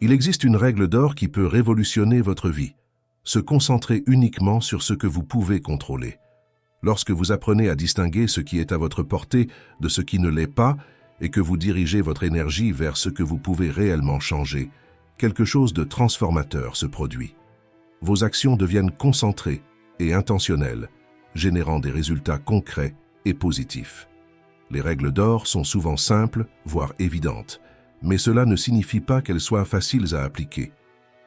Il existe une règle d'or qui peut révolutionner votre vie. Se concentrer uniquement sur ce que vous pouvez contrôler. Lorsque vous apprenez à distinguer ce qui est à votre portée de ce qui ne l'est pas et que vous dirigez votre énergie vers ce que vous pouvez réellement changer, quelque chose de transformateur se produit. Vos actions deviennent concentrées et intentionnelles, générant des résultats concrets et positifs. Les règles d'or sont souvent simples, voire évidentes, mais cela ne signifie pas qu'elles soient faciles à appliquer.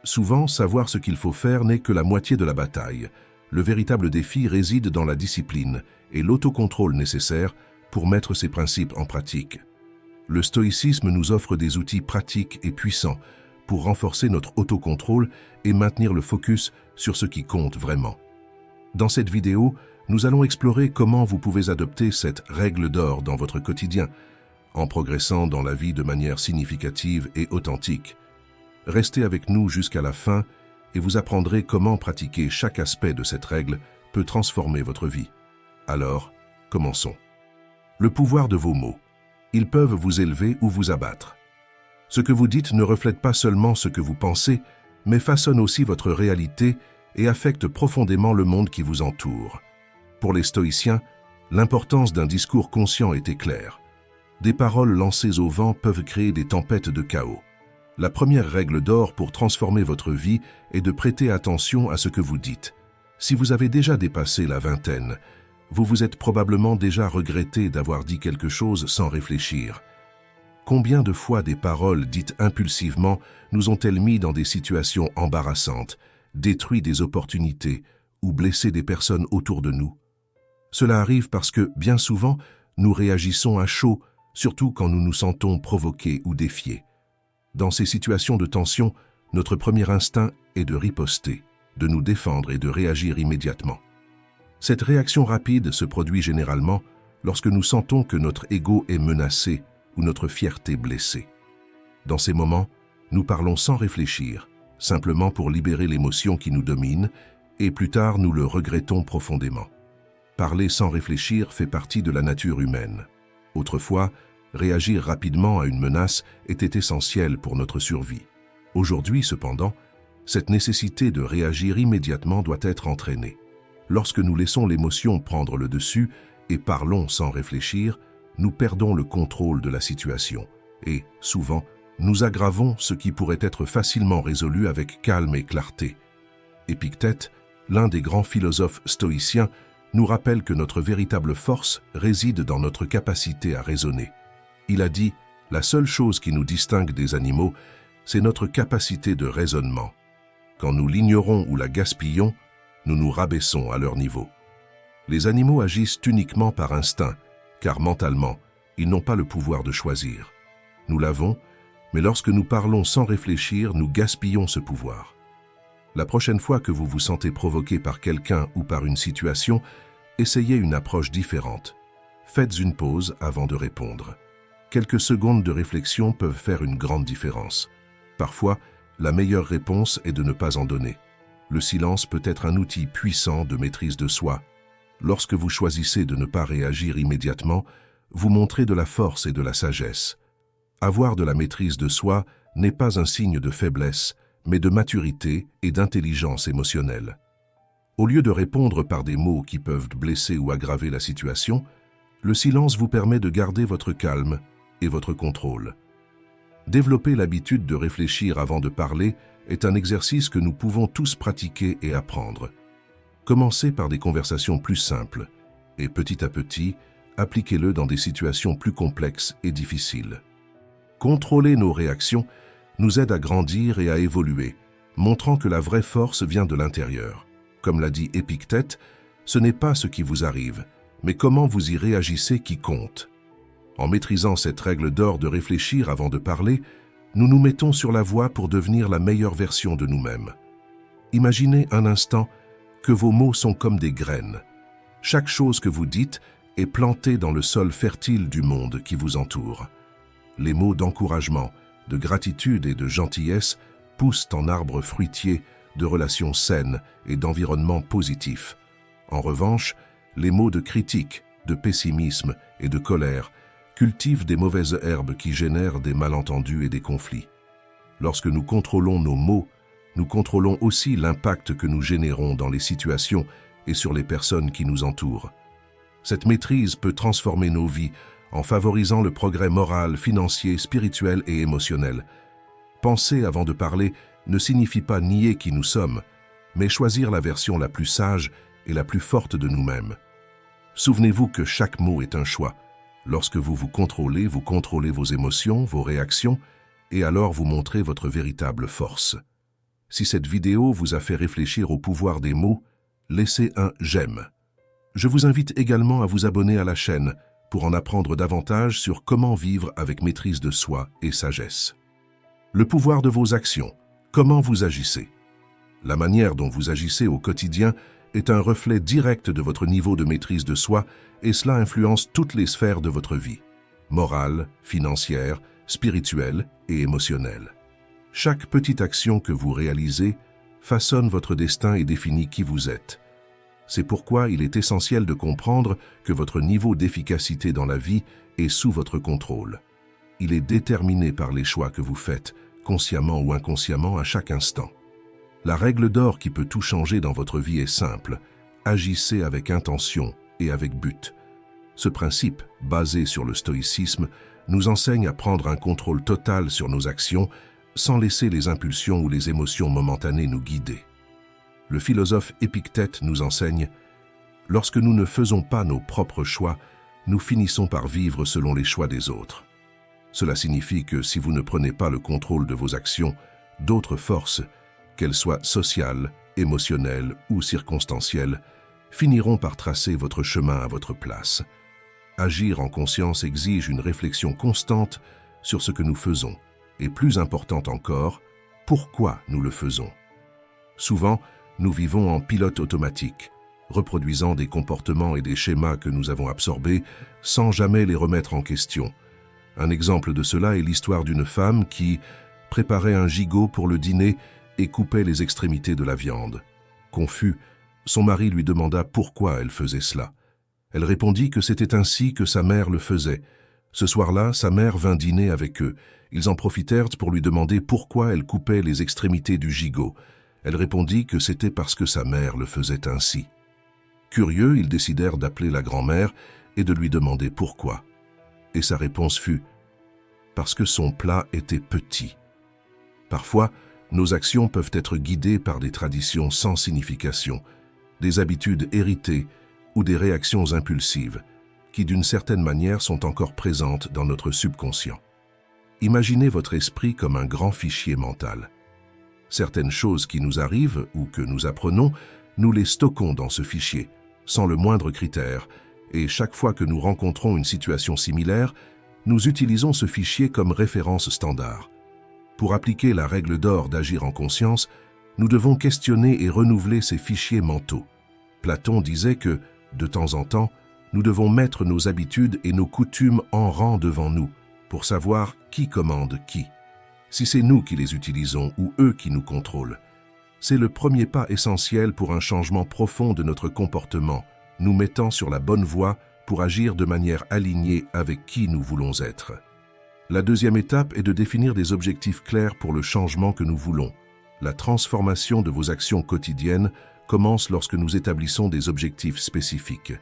Souvent, savoir ce qu'il faut faire n'est que la moitié de la bataille. Le véritable défi réside dans la discipline et l'autocontrôle nécessaire pour mettre ces principes en pratique. Le stoïcisme nous offre des outils pratiques et puissants pour renforcer notre autocontrôle et maintenir le focus sur ce qui compte vraiment. Dans cette vidéo, nous allons explorer comment vous pouvez adopter cette règle d'or dans votre quotidien, en progressant dans la vie de manière significative et authentique. Restez avec nous jusqu'à la fin et vous apprendrez comment pratiquer chaque aspect de cette règle peut transformer votre vie. Alors, commençons. Le pouvoir de vos mots. Ils peuvent vous élever ou vous abattre. Ce que vous dites ne reflète pas seulement ce que vous pensez, mais façonne aussi votre réalité et affecte profondément le monde qui vous entoure. Pour les stoïciens, l'importance d'un discours conscient était claire. Des paroles lancées au vent peuvent créer des tempêtes de chaos. La première règle d'or pour transformer votre vie est de prêter attention à ce que vous dites. Si vous avez déjà dépassé la vingtaine, vous vous êtes probablement déjà regretté d'avoir dit quelque chose sans réfléchir. Combien de fois des paroles dites impulsivement nous ont-elles mis dans des situations embarrassantes, détruit des opportunités ou blessé des personnes autour de nous? Cela arrive parce que, bien souvent, nous réagissons à chaud, surtout quand nous nous sentons provoqués ou défiés. Dans ces situations de tension, notre premier instinct est de riposter, de nous défendre et de réagir immédiatement. Cette réaction rapide se produit généralement lorsque nous sentons que notre ego est menacé ou notre fierté blessée. Dans ces moments, nous parlons sans réfléchir, simplement pour libérer l'émotion qui nous domine, et plus tard nous le regrettons profondément. Parler sans réfléchir fait partie de la nature humaine. Autrefois, réagir rapidement à une menace était essentiel pour notre survie. Aujourd'hui, cependant, cette nécessité de réagir immédiatement doit être entraînée. Lorsque nous laissons l'émotion prendre le dessus et parlons sans réfléchir, nous perdons le contrôle de la situation et, souvent, nous aggravons ce qui pourrait être facilement résolu avec calme et clarté. Épictète, l'un des grands philosophes stoïciens, nous rappelle que notre véritable force réside dans notre capacité à raisonner. Il a dit « La seule chose qui nous distingue des animaux, c'est notre capacité de raisonnement. Quand nous l'ignorons ou la gaspillons, nous nous rabaissons à leur niveau. » Les animaux agissent uniquement par instinct, car mentalement, ils n'ont pas le pouvoir de choisir. Nous l'avons, mais lorsque nous parlons sans réfléchir, nous gaspillons ce pouvoir. La prochaine fois que vous vous sentez provoqué par quelqu'un ou par une situation, essayez une approche différente. Faites une pause avant de répondre. Quelques secondes de réflexion peuvent faire une grande différence. Parfois, la meilleure réponse est de ne pas en donner. Le silence peut être un outil puissant de maîtrise de soi. Lorsque vous choisissez de ne pas réagir immédiatement, vous montrez de la force et de la sagesse. Avoir de la maîtrise de soi n'est pas un signe de faiblesse, mais de maturité et d'intelligence émotionnelle. Au lieu de répondre par des mots qui peuvent blesser ou aggraver la situation, le silence vous permet de garder votre calme et votre contrôle. Développer l'habitude de réfléchir avant de parler est un exercice que nous pouvons tous pratiquer et apprendre. Commencez par des conversations plus simples et petit à petit, appliquez-le dans des situations plus complexes et difficiles. Contrôler nos réactions nous aide à grandir et à évoluer, montrant que la vraie force vient de l'intérieur. Comme l'a dit Épictète, ce n'est pas ce qui vous arrive, mais comment vous y réagissez qui compte. En maîtrisant cette règle d'or de réfléchir avant de parler, nous nous mettons sur la voie pour devenir la meilleure version de nous-mêmes. Imaginez un instant que vos mots sont comme des graines. Chaque chose que vous dites est plantée dans le sol fertile du monde qui vous entoure. Les mots d'encouragement, de gratitude et de gentillesse poussent en arbres fruitiers de relations saines et d'environnements positifs. En revanche, les mots de critique, de pessimisme et de colère cultivent des mauvaises herbes qui génèrent des malentendus et des conflits. Lorsque nous contrôlons nos mots, nous contrôlons aussi l'impact que nous générons dans les situations et sur les personnes qui nous entourent. Cette maîtrise peut transformer nos vies en favorisant le progrès moral, financier, spirituel et émotionnel. Penser avant de parler ne signifie pas nier qui nous sommes, mais choisir la version la plus sage et la plus forte de nous-mêmes. Souvenez-vous que chaque mot est un choix. Lorsque vous vous contrôlez vos émotions, vos réactions, et alors vous montrez votre véritable force. Si cette vidéo vous a fait réfléchir au pouvoir des mots, laissez un j'aime. Je vous invite également à vous abonner à la chaîne pour en apprendre davantage sur comment vivre avec maîtrise de soi et sagesse. Le pouvoir de vos actions. Comment vous agissez? La manière dont vous agissez au quotidien est un reflet direct de votre niveau de maîtrise de soi et cela influence toutes les sphères de votre vie, morale, financière, spirituelle et émotionnelle. Chaque petite action que vous réalisez façonne votre destin et définit qui vous êtes. C'est pourquoi il est essentiel de comprendre que votre niveau d'efficacité dans la vie est sous votre contrôle. Il est déterminé par les choix que vous faites, consciemment ou inconsciemment à chaque instant. La règle d'or qui peut tout changer dans votre vie est simple. Agissez avec intention et avec but. Ce principe, basé sur le stoïcisme, nous enseigne à prendre un contrôle total sur nos actions sans laisser les impulsions ou les émotions momentanées nous guider. Le philosophe Épictète nous enseigne « Lorsque nous ne faisons pas nos propres choix, nous finissons par vivre selon les choix des autres. » Cela signifie que si vous ne prenez pas le contrôle de vos actions, d'autres forces, qu'elles soient sociales, émotionnelles ou circonstancielles, finiront par tracer votre chemin à votre place. Agir en conscience exige une réflexion constante sur ce que nous faisons, et plus importante encore, pourquoi nous le faisons. Souvent, nous vivons en pilote automatique, reproduisant des comportements et des schémas que nous avons absorbés sans jamais les remettre en question. Un exemple de cela est l'histoire d'une femme qui préparait un gigot pour le dîner et coupait les extrémités de la viande. Confus, son mari lui demanda pourquoi elle faisait cela. Elle répondit que c'était ainsi que sa mère le faisait. Ce soir-là, sa mère vint dîner avec eux. Ils en profitèrent pour lui demander pourquoi elle coupait les extrémités du gigot. Elle répondit que c'était parce que sa mère le faisait ainsi. Curieux, ils décidèrent d'appeler la grand-mère et de lui demander pourquoi. Et sa réponse fut « parce que son plat était petit ». Parfois, nos actions peuvent être guidées par des traditions sans signification, des habitudes héritées ou des réactions impulsives, qui d'une certaine manière sont encore présentes dans notre subconscient. Imaginez votre esprit comme un grand fichier mental. Certaines choses qui nous arrivent ou que nous apprenons, nous les stockons dans ce fichier, sans le moindre critère, et chaque fois que nous rencontrons une situation similaire, nous utilisons ce fichier comme référence standard. Pour appliquer la règle d'or d'agir en conscience, nous devons questionner et renouveler ces fichiers mentaux. Platon disait que, de temps en temps, nous devons mettre nos habitudes et nos coutumes en rang devant nous, pour savoir qui commande qui. Si c'est nous qui les utilisons ou eux qui nous contrôlent, c'est le premier pas essentiel pour un changement profond de notre comportement, nous mettant sur la bonne voie pour agir de manière alignée avec qui nous voulons être. La deuxième étape est de définir des objectifs clairs pour le changement que nous voulons. La transformation de vos actions quotidiennes commence lorsque nous établissons des objectifs spécifiques.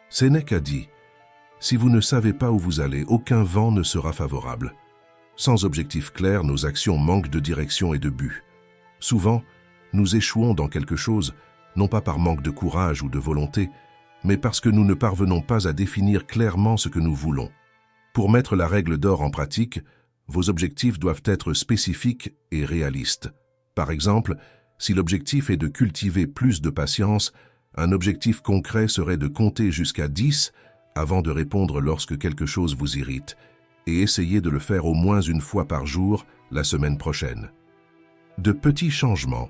Sénèque a dit « Si vous ne savez pas où vous allez, aucun vent ne sera favorable. » Sans objectif clair, nos actions manquent de direction et de but. Souvent, nous échouons dans quelque chose, non pas par manque de courage ou de volonté, mais parce que nous ne parvenons pas à définir clairement ce que nous voulons. Pour mettre la règle d'or en pratique, vos objectifs doivent être spécifiques et réalistes. Par exemple, si l'objectif est de cultiver plus de patience, un objectif concret serait de compter jusqu'à 10 avant de répondre lorsque quelque chose vous irrite, et essayez de le faire au moins une fois par jour la semaine prochaine. De petits changements,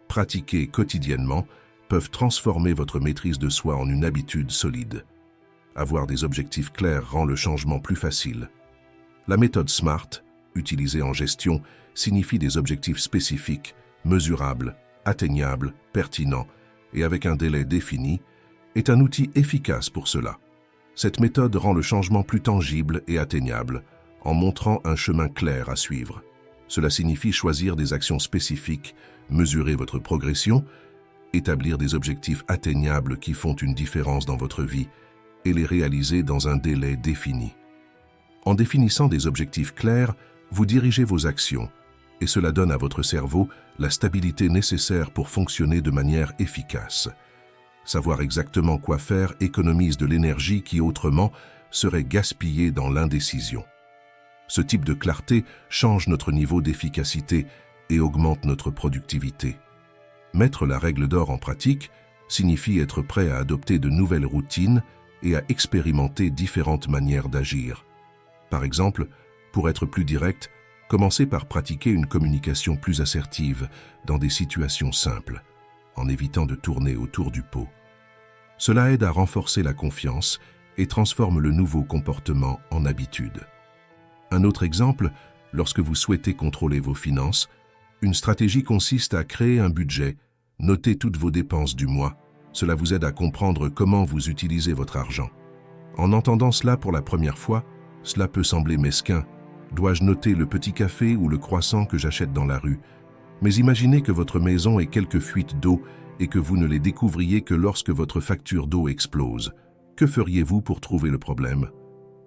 pratiqués quotidiennement, peuvent transformer votre maîtrise de soi en une habitude solide. Avoir des objectifs clairs rend le changement plus facile. La méthode SMART, utilisée en gestion, signifie des objectifs spécifiques, mesurables, atteignables, pertinents et avec un délai défini, est un outil efficace pour cela. Cette méthode rend le changement plus tangible et atteignable, en montrant un chemin clair à suivre. Cela signifie choisir des actions spécifiques, mesurer votre progression, établir des objectifs atteignables qui font une différence dans votre vie et les réaliser dans un délai défini. En définissant des objectifs clairs, vous dirigez vos actions et cela donne à votre cerveau la stabilité nécessaire pour fonctionner de manière efficace. Savoir exactement quoi faire économise de l'énergie qui autrement serait gaspillée dans l'indécision. Ce type de clarté change notre niveau d'efficacité et augmente notre productivité. Mettre la règle d'or en pratique signifie être prêt à adopter de nouvelles routines et à expérimenter différentes manières d'agir. Par exemple, pour être plus direct, commencez par pratiquer une communication plus assertive dans des situations simples, en évitant de tourner autour du pot. Cela aide à renforcer la confiance et transforme le nouveau comportement en habitude. Un autre exemple, lorsque vous souhaitez contrôler vos finances, une stratégie consiste à créer un budget, noter toutes vos dépenses du mois. Cela vous aide à comprendre comment vous utilisez votre argent. En entendant cela pour la première fois, cela peut sembler mesquin. Dois-je noter le petit café ou le croissant que j'achète dans la rue? Mais imaginez que votre maison ait quelques fuites d'eau et que vous ne les découvriez que lorsque votre facture d'eau explose. Que feriez-vous pour trouver le problème?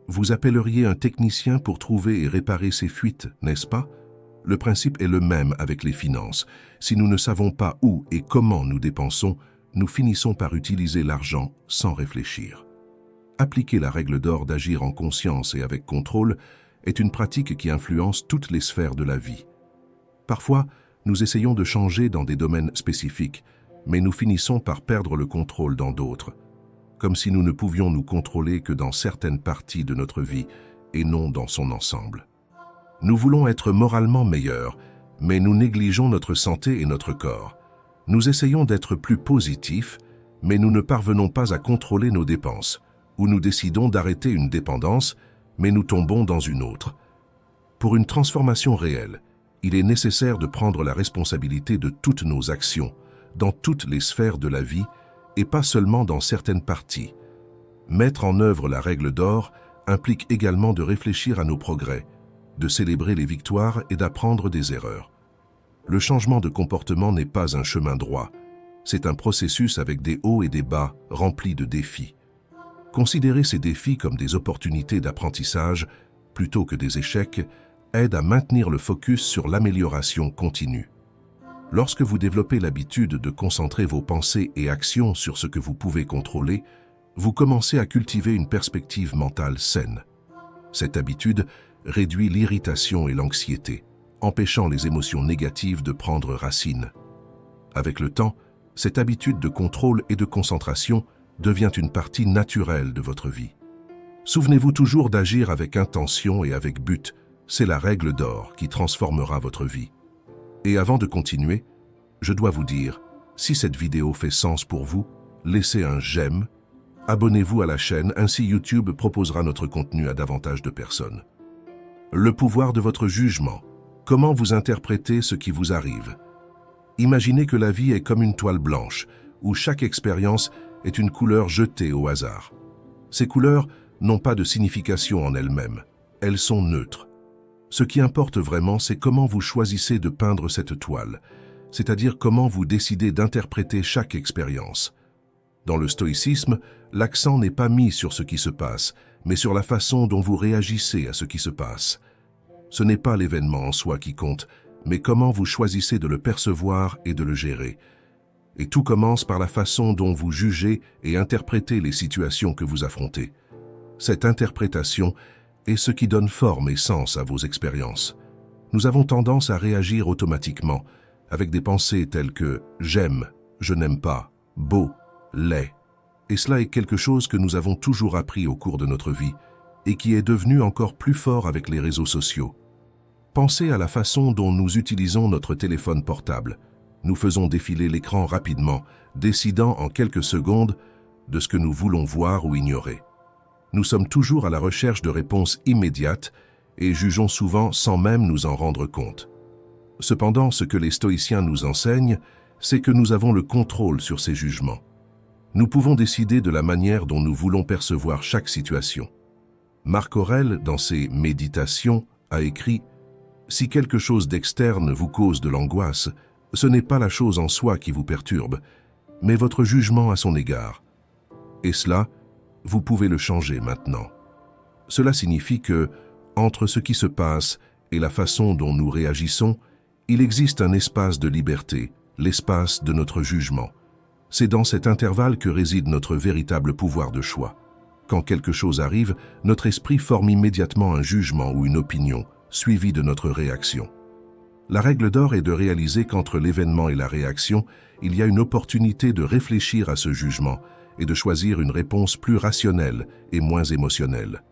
Vous appelleriez un technicien pour trouver et réparer ces fuites, n'est-ce pas? Le principe est le même avec les finances. Si nous ne savons pas où et comment nous dépensons, nous finissons par utiliser l'argent sans réfléchir. Appliquer la règle d'or d'agir en conscience et avec contrôle est une pratique qui influence toutes les sphères de la vie. Parfois, nous essayons de changer dans des domaines spécifiques, mais nous finissons par perdre le contrôle dans d'autres, comme si nous ne pouvions nous contrôler que dans certaines parties de notre vie et non dans son ensemble. Nous voulons être moralement meilleurs, mais nous négligeons notre santé et notre corps. Nous essayons d'être plus positifs, mais nous ne parvenons pas à contrôler nos dépenses, ou nous décidons d'arrêter une dépendance, mais nous tombons dans une autre. Pour une transformation réelle, il est nécessaire de prendre la responsabilité de toutes nos actions, dans toutes les sphères de la vie, et pas seulement dans certaines parties. Mettre en œuvre la règle d'or implique également de réfléchir à nos progrès, de célébrer les victoires et d'apprendre des erreurs. Le changement de comportement n'est pas un chemin droit, c'est un processus avec des hauts et des bas remplis de défis. Considérer ces défis comme des opportunités d'apprentissage plutôt que des échecs aide à maintenir le focus sur l'amélioration continue. Lorsque vous développez l'habitude de concentrer vos pensées et actions sur ce que vous pouvez contrôler, vous commencez à cultiver une perspective mentale saine. Cette habitude réduit l'irritation et l'anxiété, empêchant les émotions négatives de prendre racine. Avec le temps, cette habitude de contrôle et de concentration devient une partie naturelle de votre vie. Souvenez-vous toujours d'agir avec intention et avec but, c'est la règle d'or qui transformera votre vie. Et avant de continuer, je dois vous dire, si cette vidéo fait sens pour vous, laissez un j'aime, abonnez-vous à la chaîne, ainsi YouTube proposera notre contenu à davantage de personnes. Le pouvoir de votre jugement. Comment vous interprétez ce qui vous arrive? Imaginez que la vie est comme une toile blanche, où chaque expérience est une couleur jetée au hasard. Ces couleurs n'ont pas de signification en elles-mêmes, elles sont neutres. Ce qui importe vraiment, c'est comment vous choisissez de peindre cette toile, c'est-à-dire comment vous décidez d'interpréter chaque expérience. Dans le stoïcisme, l'accent n'est pas mis sur ce qui se passe, mais sur la façon dont vous réagissez à ce qui se passe. Ce n'est pas l'événement en soi qui compte, mais comment vous choisissez de le percevoir et de le gérer. Et tout commence par la façon dont vous jugez et interprétez les situations que vous affrontez. Cette interprétation est ce qui donne forme et sens à vos expériences. Nous avons tendance à réagir automatiquement, avec des pensées telles que « j'aime »,« je n'aime pas »,« beau »,« laid ». Et cela est quelque chose que nous avons toujours appris au cours de notre vie et qui est devenu encore plus fort avec les réseaux sociaux. Pensez à la façon dont nous utilisons notre téléphone portable. Nous faisons défiler l'écran rapidement, décidant en quelques secondes de ce que nous voulons voir ou ignorer. Nous sommes toujours à la recherche de réponses immédiates et jugeons souvent sans même nous en rendre compte. Cependant, ce que les stoïciens nous enseignent, c'est que nous avons le contrôle sur ces jugements. Nous pouvons décider de la manière dont nous voulons percevoir chaque situation. Marc Aurèle, dans ses Méditations, a écrit « Si quelque chose d'externe vous cause de l'angoisse, ce n'est pas la chose en soi qui vous perturbe, mais votre jugement à son égard. Et cela, vous pouvez le changer maintenant. Cela signifie que, entre ce qui se passe et la façon dont nous réagissons, il existe un espace de liberté, l'espace de notre jugement. C'est dans cet intervalle que réside notre véritable pouvoir de choix. Quand quelque chose arrive, notre esprit forme immédiatement un jugement ou une opinion, suivi de notre réaction. La règle d'or est de réaliser qu'entre l'événement et la réaction, il y a une opportunité de réfléchir à ce jugement et de choisir une réponse plus rationnelle et moins émotionnelle.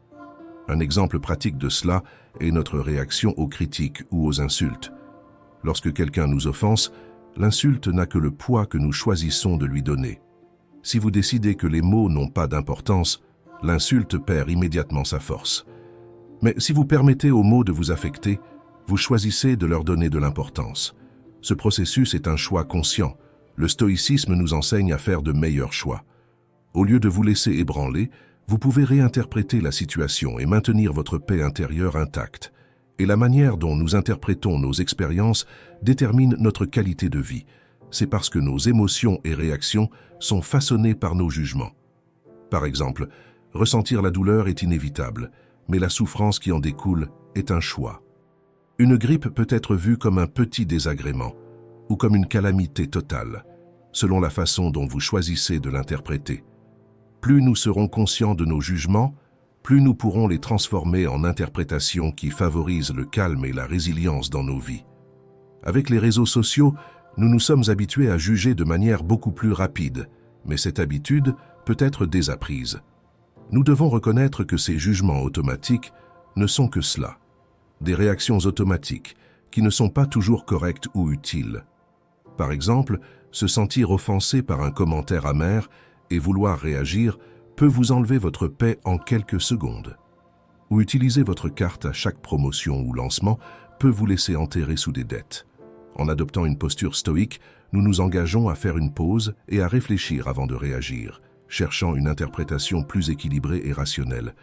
Un exemple pratique de cela est notre réaction aux critiques ou aux insultes. Lorsque quelqu'un nous offense, l'insulte n'a que le poids que nous choisissons de lui donner. Si vous décidez que les mots n'ont pas d'importance, l'insulte perd immédiatement sa force. Mais si vous permettez aux mots de vous affecter, vous choisissez de leur donner de l'importance. Ce processus est un choix conscient. Le stoïcisme nous enseigne à faire de meilleurs choix. Au lieu de vous laisser ébranler, vous pouvez réinterpréter la situation et maintenir votre paix intérieure intacte. Et la manière dont nous interprétons nos expériences détermine notre qualité de vie. C'est parce que nos émotions et réactions sont façonnées par nos jugements. Par exemple, ressentir la douleur est inévitable, mais la souffrance qui en découle est un choix. Une grippe peut être vue comme un petit désagrément ou comme une calamité totale, selon la façon dont vous choisissez de l'interpréter. Plus nous serons conscients de nos jugements, plus nous pourrons les transformer en interprétations qui favorisent le calme et la résilience dans nos vies. Avec les réseaux sociaux, nous nous sommes habitués à juger de manière beaucoup plus rapide, mais cette habitude peut être désapprise. Nous devons reconnaître que ces jugements automatiques ne sont que cela, des réactions automatiques qui ne sont pas toujours correctes ou utiles. Par exemple, se sentir offensé par un commentaire amer et vouloir réagir peut vous enlever votre paix en quelques secondes. Ou utiliser votre carte à chaque promotion ou lancement peut vous laisser enterrer sous des dettes. En adoptant une posture stoïque, nous nous engageons à faire une pause et à réfléchir avant de réagir, cherchant une interprétation plus équilibrée et rationnelle.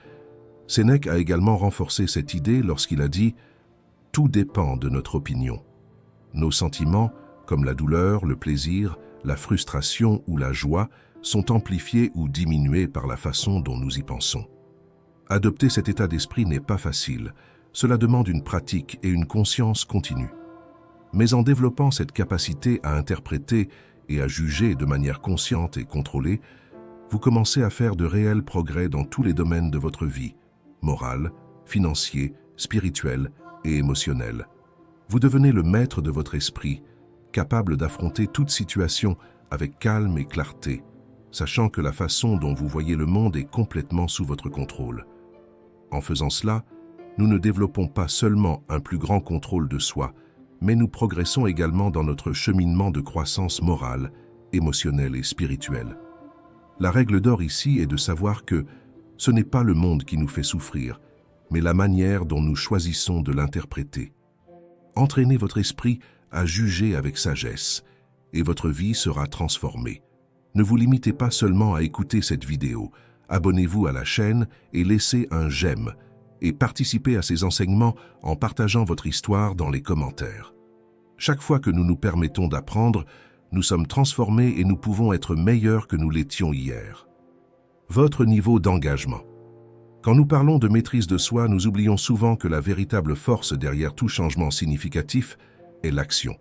Sénèque a également renforcé cette idée lorsqu'il a dit « Tout dépend de notre opinion ». Nos sentiments, comme la douleur, le plaisir, la frustration ou la joie, sont amplifiés ou diminués par la façon dont nous y pensons. Adopter cet état d'esprit n'est pas facile. Cela demande une pratique et une conscience continue. Mais en développant cette capacité à interpréter et à juger de manière consciente et contrôlée, vous commencez à faire de réels progrès dans tous les domaines de votre vie, moral, financier, spirituel et émotionnel. Vous devenez le maître de votre esprit, capable d'affronter toute situation avec calme et clarté, sachant que la façon dont vous voyez le monde est complètement sous votre contrôle. En faisant cela, nous ne développons pas seulement un plus grand contrôle de soi, mais nous progressons également dans notre cheminement de croissance morale, émotionnelle et spirituelle. La règle d'or ici est de savoir que ce n'est pas le monde qui nous fait souffrir, mais la manière dont nous choisissons de l'interpréter. Entraînez votre esprit à juger avec sagesse, et votre vie sera transformée. Ne vous limitez pas seulement à écouter cette vidéo, abonnez-vous à la chaîne et laissez un j'aime, et participez à ces enseignements en partageant votre histoire dans les commentaires. Chaque fois que nous nous permettons d'apprendre, nous sommes transformés et nous pouvons être meilleurs que nous l'étions hier. Votre niveau d'engagement. Quand nous parlons de maîtrise de soi, nous oublions souvent que la véritable force derrière tout changement significatif est l'action.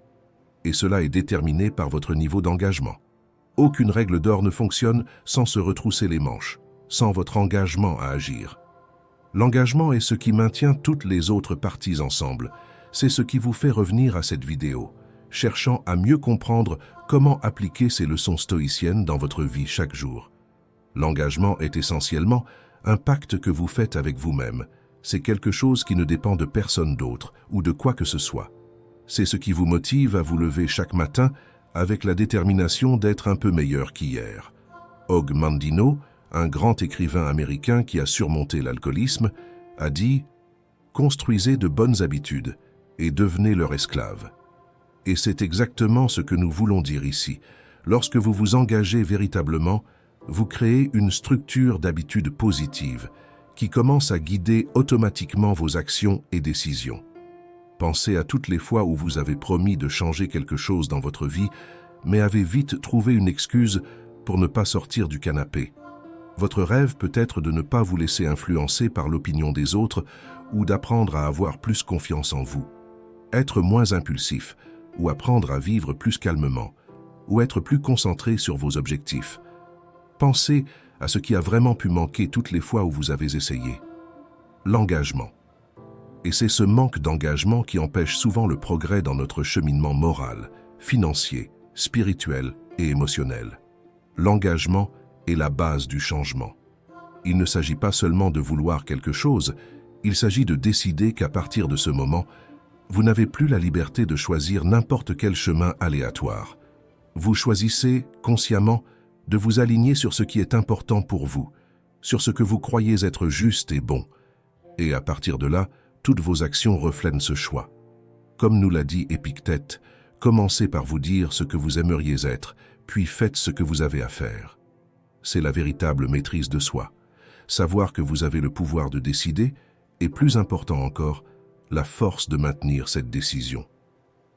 Et cela est déterminé par votre niveau d'engagement. Aucune règle d'or ne fonctionne sans se retrousser les manches, sans votre engagement à agir. L'engagement est ce qui maintient toutes les autres parties ensemble. C'est ce qui vous fait revenir à cette vidéo, cherchant à mieux comprendre comment appliquer ces leçons stoïciennes dans votre vie chaque jour. L'engagement est essentiellement un pacte que vous faites avec vous-même. C'est quelque chose qui ne dépend de personne d'autre ou de quoi que ce soit. C'est ce qui vous motive à vous lever chaque matin avec la détermination d'être un peu meilleur qu'hier. Og Mandino, un grand écrivain américain qui a surmonté l'alcoolisme, a dit « Construisez de bonnes habitudes et devenez leur esclave ». Et c'est exactement ce que nous voulons dire ici. Lorsque vous vous engagez véritablement, vous créez une structure d'habitudes positives qui commence à guider automatiquement vos actions et décisions. Pensez à toutes les fois où vous avez promis de changer quelque chose dans votre vie, mais avez vite trouvé une excuse pour ne pas sortir du canapé. Votre rêve peut être de ne pas vous laisser influencer par l'opinion des autres ou d'apprendre à avoir plus confiance en vous. Être moins impulsif ou apprendre à vivre plus calmement ou être plus concentré sur vos objectifs. Pensez à ce qui a vraiment pu manquer toutes les fois où vous avez essayé. L'engagement. Et c'est ce manque d'engagement qui empêche souvent le progrès dans notre cheminement moral, financier, spirituel et émotionnel. L'engagement est la base du changement. Il ne s'agit pas seulement de vouloir quelque chose, il s'agit de décider qu'à partir de ce moment, vous n'avez plus la liberté de choisir n'importe quel chemin aléatoire. Vous choisissez, consciemment, de vous aligner sur ce qui est important pour vous, sur ce que vous croyez être juste et bon. Et à partir de là, toutes vos actions reflètent ce choix. Comme nous l'a dit Épictète, commencez par vous dire ce que vous aimeriez être, puis faites ce que vous avez à faire. C'est la véritable maîtrise de soi. Savoir que vous avez le pouvoir de décider, et plus important encore, la force de maintenir cette décision.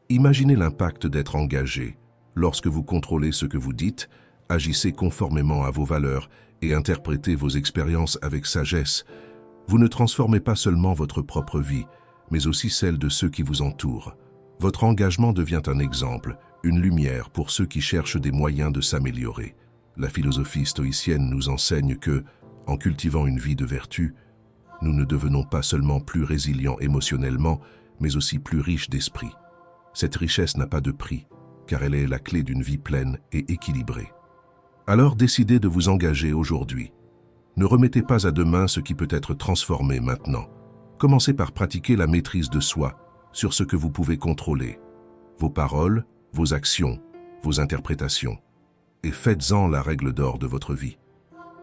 Imaginez l'impact d'être engagé. Lorsque vous contrôlez ce que vous dites, agissez conformément à vos valeurs et interprétez vos expériences avec sagesse. Vous ne transformez pas seulement votre propre vie, mais aussi celle de ceux qui vous entourent. Votre engagement devient un exemple, une lumière pour ceux qui cherchent des moyens de s'améliorer. La philosophie stoïcienne nous enseigne que, en cultivant une vie de vertu, nous ne devenons pas seulement plus résilients émotionnellement, mais aussi plus riches d'esprit. Cette richesse n'a pas de prix, car elle est la clé d'une vie pleine et équilibrée. Alors décidez de vous engager aujourd'hui. Ne remettez pas à demain ce qui peut être transformé maintenant. Commencez par pratiquer la maîtrise de soi sur ce que vous pouvez contrôler. Vos paroles, vos actions, vos interprétations. Et faites-en la règle d'or de votre vie.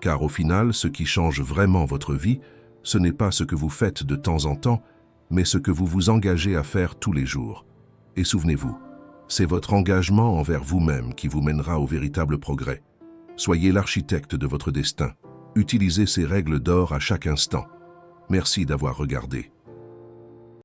Car au final, ce qui change vraiment votre vie, ce n'est pas ce que vous faites de temps en temps, mais ce que vous vous engagez à faire tous les jours. Et souvenez-vous, c'est votre engagement envers vous-même qui vous mènera au véritable progrès. Soyez l'architecte de votre destin. Utilisez ces règles d'or à chaque instant. Merci d'avoir regardé.